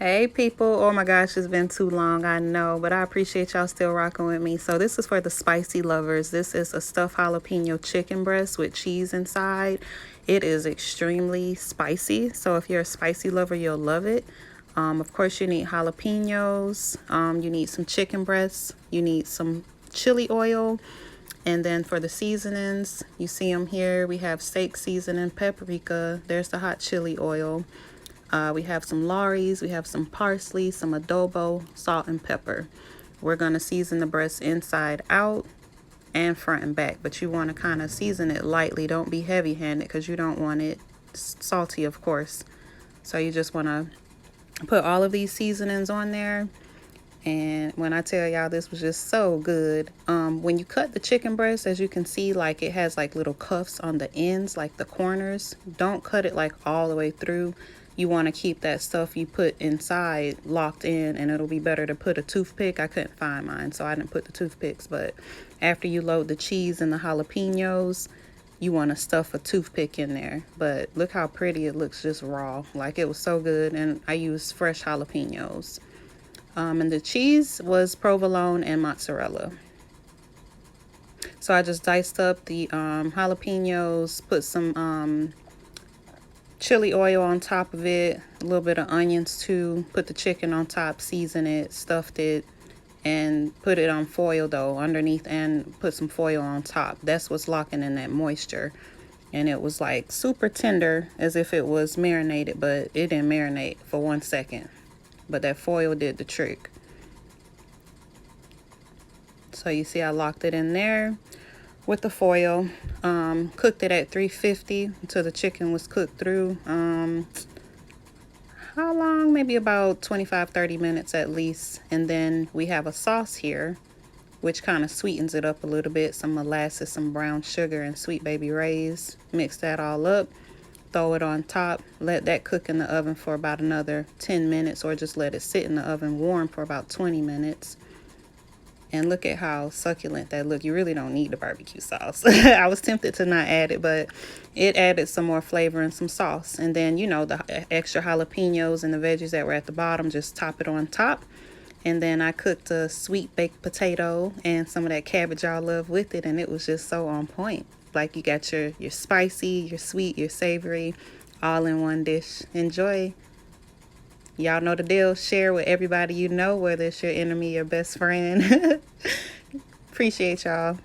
Hey people, oh my gosh, it's been too long, I know, but I appreciate y'all still rocking with me. So this is for the spicy lovers. This is a stuffed jalapeno chicken breast with cheese inside. It is extremely spicy, so if you're a spicy lover, you'll love it. Of course, you need jalapenos, you need some chicken breasts, you need some chili oil, and then for the seasonings, you see them here. We have steak seasoning, paprika, there's the hot chili oil. We have some Lawry's, we have some parsley, some adobo, salt, and pepper. We're going to season the breast inside out and front and back, but you want to kind of season it lightly. Don't be heavy-handed because you don't want it salty, of course. So you just want to put all of these seasonings on there. And when I tell y'all, this was just so good. When you cut the chicken breast, as you can see, like it has like little cuffs on the ends, like the corners. Don't cut it like all the way through. You want to keep that stuff you put inside locked in, and it'll be better to put a toothpick. I couldn't find mine, so I didn't put the toothpicks. But after you load the cheese and the jalapenos, you want to stuff a toothpick in there. But look how pretty it looks just raw. Like it was so good, and I used fresh jalapenos. And the cheese was provolone and mozzarella. So I just diced up the jalapenos, put some chili oil on top of it, a little bit of onions too, put the chicken on top, season it, stuffed it, and put it on foil though underneath, and put some foil on top. That's what's locking in that moisture. And it was like super tender, as if it was marinated, but it didn't marinate for 1 second. But that foil did the trick. So you see I locked it in there with the foil. Cooked it at 350 until the chicken was cooked through. How long? Maybe about 25-30 minutes at least. And then we have a sauce here, which kind of sweetens it up a little bit. Some molasses, some brown sugar, and sweet baby rays. Mix that all up. Throw it on top. Let that cook in the oven for about another 10 minutes, or just let it sit in the oven warm for about 20 minutes. And look at how succulent that look. You really don't need the barbecue sauce. I was tempted to not add it, but it added some more flavor and some sauce. And then, you know, the extra jalapenos and the veggies that were at the bottom, just top it on top. And then I cooked a sweet baked potato and some of that cabbage I love with it, and it was just so on point. Like you got your spicy, your sweet, your savory, all in one dish. Enjoy. Y'all know the deal. Share with everybody you know, whether it's your enemy or best friend. Appreciate y'all.